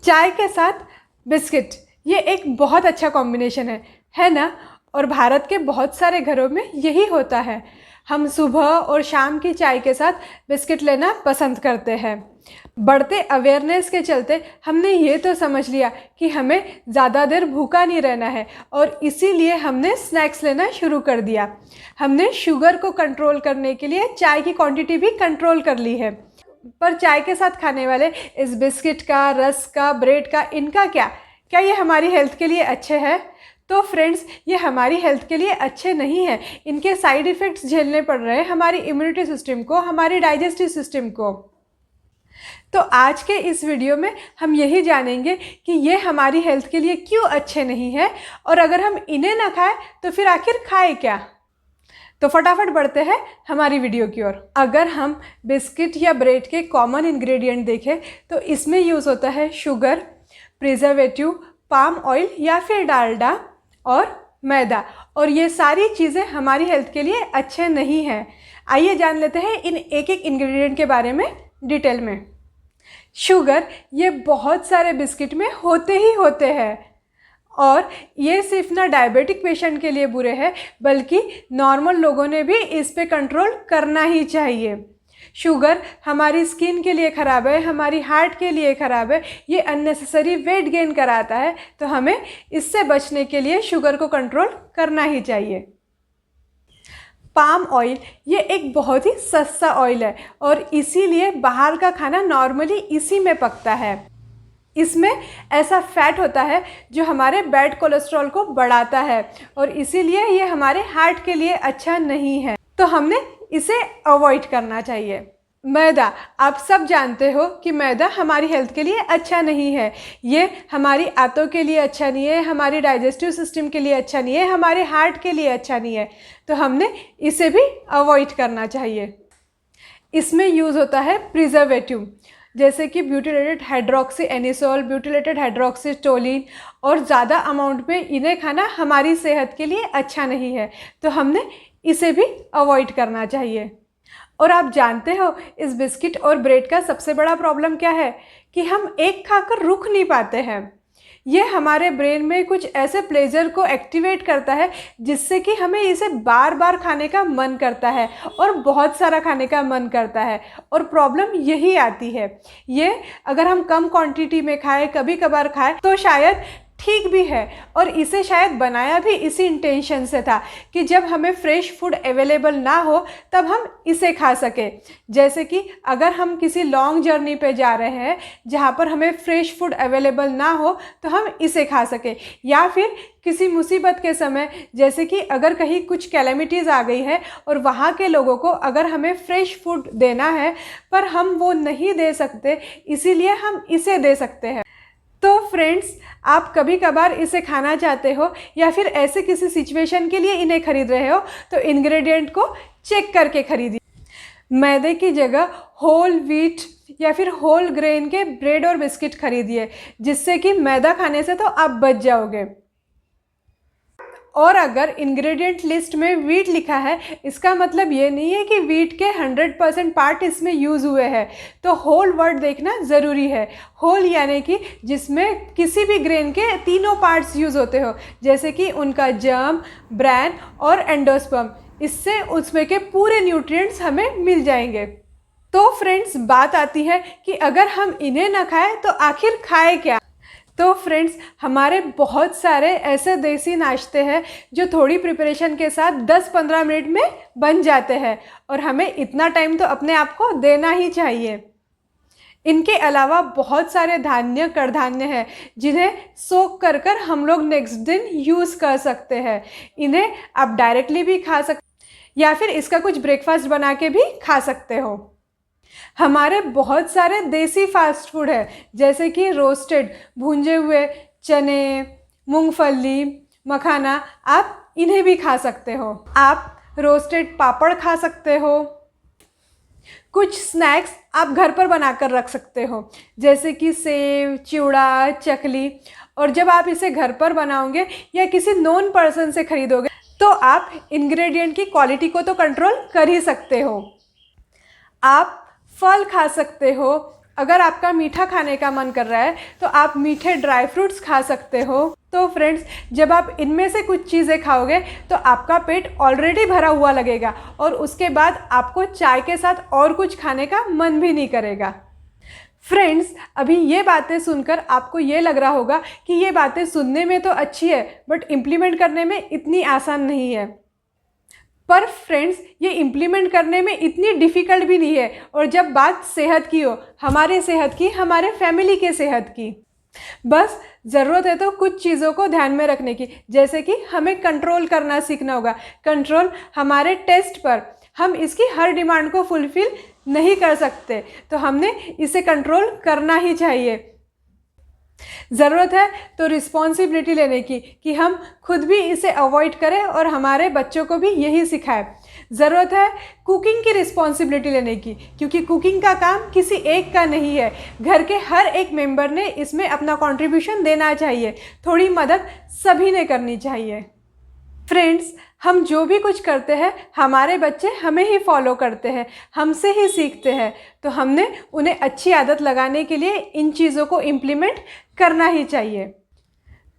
चाय के साथ बिस्किट, ये एक बहुत अच्छा कॉम्बिनेशन है ना। और भारत के बहुत सारे घरों में यही होता है। हम सुबह और शाम की चाय के साथ बिस्किट लेना पसंद करते हैं। बढ़ते अवेयरनेस के चलते हमने ये तो समझ लिया कि हमें ज़्यादा देर भूखा नहीं रहना है और इसीलिए हमने स्नैक्स लेना शुरू कर दिया। हमने शुगर को कंट्रोल करने के लिए चाय की क्वांटिटी भी कंट्रोल कर ली है। पर चाय के साथ खाने वाले इस बिस्किट का, रस्क का, ब्रेड का, इनका क्या ये हमारी हेल्थ के लिए अच्छे हैं? तो फ्रेंड्स, ये हमारी हेल्थ के लिए अच्छे नहीं हैं। इनके साइड इफ़ेक्ट्स झेलने पड़ रहे हैं हमारी इम्यूनिटी सिस्टम को, हमारी डाइजेस्टिव सिस्टम को। तो आज के इस वीडियो में हम यही जानेंगे कि ये हमारी हेल्थ के लिए क्यों अच्छे नहीं हैं, और अगर हम इन्हें ना खाएं तो फिर आखिर खाएं क्या। तो फटाफट बढ़ते हैं हमारी वीडियो की ओर। अगर हम बिस्किट या ब्रेड के कॉमन इंग्रेडिएंट देखें तो इसमें यूज़ होता है शुगर, प्रिजर्वेटिव, पाम ऑयल या फिर डालडा और मैदा, और ये सारी चीज़ें हमारी हेल्थ के लिए अच्छे नहीं हैं। आइए जान लेते हैं इन एक एक इंग्रेडिएंट के बारे में डिटेल में। शुगर, ये बहुत सारे बिस्किट में होते ही होते हैं, और ये सिर्फ ना डायबिटिक पेशेंट के लिए बुरे हैं, बल्कि नॉर्मल लोगों ने भी इस पे कंट्रोल करना ही चाहिए। शुगर हमारी स्किन के लिए ख़राब है, हमारी हार्ट के लिए ख़राब है, ये अननेसेसरी वेट गेन कराता है, तो हमें इससे बचने के लिए शुगर को कंट्रोल करना ही चाहिए। पाम ऑयल, ये एक बहुत ही सस्ता ऑयल है और इसीलिए बाहर का खाना नॉर्मली इसी में पकता है। इसमें ऐसा फैट होता है जो हमारे बैड कोलेस्ट्रॉल को बढ़ाता है, और इसीलिए ये हमारे हार्ट के लिए अच्छा नहीं है, तो हमने इसे अवॉइड करना चाहिए। मैदा, आप सब जानते हो कि मैदा हमारी हेल्थ के लिए अच्छा नहीं है। ये हमारी आंतों के लिए अच्छा नहीं है, हमारी डाइजेस्टिव सिस्टम के लिए अच्छा नहीं है, हमारे हार्ट के लिए अच्छा नहीं है, तो हमने इसे भी अवॉइड करना चाहिए। इसमें यूज़ होता है प्रिजर्वेटिव, जैसे कि ब्यूटिलेटेड हाइड्रोक्सी एनिसोल, ब्यूटिलेटेड हाइड्रोक्सीटोलिन, और ज़्यादा अमाउंट में इन्हें खाना हमारी सेहत के लिए अच्छा नहीं है, तो हमने इसे भी अवॉइड करना चाहिए। और आप जानते हो इस बिस्किट और ब्रेड का सबसे बड़ा प्रॉब्लम क्या है कि हम एक खाकर रुक नहीं पाते हैं। ये हमारे ब्रेन में कुछ ऐसे प्लेजर को एक्टिवेट करता है जिससे कि हमें इसे बार बार खाने का मन करता है और बहुत सारा खाने का मन करता है, और प्रॉब्लम यही आती है। ये अगर हम कम क्वांटिटी में खाएं, कभी कभार खाएं, तो शायद ठीक भी है, और इसे शायद बनाया भी इसी इंटेंशन से था कि जब हमें फ्रेश फूड अवेलेबल ना हो तब हम इसे खा सके। जैसे कि अगर हम किसी लॉन्ग जर्नी पे जा रहे हैं जहाँ पर हमें फ्रेश फूड अवेलेबल ना हो तो हम इसे खा सके, या फिर किसी मुसीबत के समय, जैसे कि अगर कहीं कुछ कैलेमिटीज़ आ गई है और वहाँ के लोगों को अगर हमें फ्रेश फूड देना है पर हम वो नहीं दे सकते, इसीलिए हम इसे दे सकते हैं। तो फ्रेंड्स, आप कभी कभार इसे खाना चाहते हो या फिर ऐसे किसी सिचुएशन के लिए इन्हें खरीद रहे हो तो इंग्रेडिएंट को चेक करके खरीदिए। मैदे की जगह होल व्हीट या फिर होल ग्रेन के ब्रेड और बिस्किट खरीदिए, जिससे कि मैदा खाने से तो आप बच जाओगे। और अगर इंग्रेडिएंट लिस्ट में व्हीट लिखा है, इसका मतलब ये नहीं है कि व्हीट के 100% पार्ट इसमें यूज़ हुए हैं, तो होल वर्ड देखना ज़रूरी है। होल यानी कि जिसमें किसी भी ग्रेन के तीनों पार्ट्स यूज़ होते हो, जैसे कि उनका जर्म, ब्रैन और एंडोस्पर्म। इससे उसमें के पूरे न्यूट्रिएंट्स हमें मिल जाएंगे। तो फ्रेंड्स, बात आती है कि अगर हम इन्हें ना खाएं तो आखिर खाएं क्या। तो फ्रेंड्स, हमारे बहुत सारे ऐसे देसी नाश्ते हैं जो थोड़ी प्रिपरेशन के साथ 10-15 मिनट में बन जाते हैं, और हमें इतना टाइम तो अपने आप को देना ही चाहिए। इनके अलावा बहुत सारे धान्य, कडधान्य हैं जिन्हें सोक कर कर हम लोग नेक्स्ट दिन यूज़ कर सकते हैं। इन्हें आप डायरेक्टली भी खा सकते या फिर इसका कुछ ब्रेकफास्ट बना के भी खा सकते हो। हमारे बहुत सारे देसी फास्ट फूड है, जैसे कि रोस्टेड भुंजे हुए चने, मूंगफली, मखाना, आप इन्हें भी खा सकते हो। आप रोस्टेड पापड़ खा सकते हो। कुछ स्नैक्स आप घर पर बनाकर रख सकते हो, जैसे कि सेव, चिवड़ा, चकली, और जब आप इसे घर पर बनाओगे या किसी नोन पर्सन से खरीदोगे तो आप इंग्रेडिएंट की क्वालिटी को तो कंट्रोल कर ही सकते हो। आप फल खा सकते हो, अगर आपका मीठा खाने का मन कर रहा है तो आप मीठे ड्राई फ्रूट्स खा सकते हो। तो फ्रेंड्स, जब आप इनमें से कुछ चीज़ें खाओगे तो आपका पेट ऑलरेडी भरा हुआ लगेगा और उसके बाद आपको चाय के साथ और कुछ खाने का मन भी नहीं करेगा। फ्रेंड्स, अभी ये बातें सुनकर आपको ये लग रहा होगा कि ये बातें सुनने में तो अच्छी है बट इम्प्लीमेंट करने में इतनी आसान नहीं है। पर फ्रेंड्स, ये इम्प्लीमेंट करने में इतनी डिफ़िकल्ट भी नहीं है। और जब बात सेहत की हो, हमारे सेहत की, हमारे फैमिली के सेहत की, बस ज़रूरत है तो कुछ चीज़ों को ध्यान में रखने की, जैसे कि हमें कंट्रोल करना सीखना होगा। कंट्रोल हमारे टेस्ट पर, हम इसकी हर डिमांड को फुलफ़िल नहीं कर सकते तो हमने इसे कंट्रोल करना ही चाहिए। ज़रूरत है तो रिस्पॉन्सिबिलिटी लेने की कि हम खुद भी इसे अवॉइड करें और हमारे बच्चों को भी यही सिखाएं। ज़रूरत है कुकिंग की रिस्पॉन्सिबिलिटी लेने की, क्योंकि कुकिंग का काम किसी एक का नहीं है, घर के हर एक मेंबर ने इसमें अपना कंट्रीब्यूशन देना चाहिए। थोड़ी मदद सभी ने करनी चाहिए। फ्रेंड्स, हम जो भी कुछ करते हैं हमारे बच्चे हमें ही फॉलो करते हैं, हमसे ही सीखते हैं, तो हमने उन्हें अच्छी आदत लगाने के लिए इन चीज़ों को इम्प्लीमेंट करना ही चाहिए।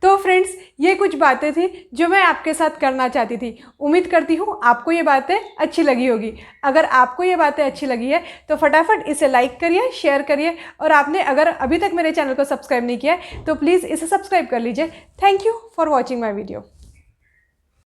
तो फ्रेंड्स, ये कुछ बातें थी जो मैं आपके साथ करना चाहती थी। उम्मीद करती हूँ आपको ये बातें अच्छी लगी होगी। अगर आपको ये बातें अच्छी लगी है तो फटाफट इसे लाइक करिए, शेयर करिए, और आपने अगर अभी तक मेरे चैनल को सब्सक्राइब नहीं किया है तो प्लीज़ इसे सब्सक्राइब कर लीजिए। Thank you for watching my video.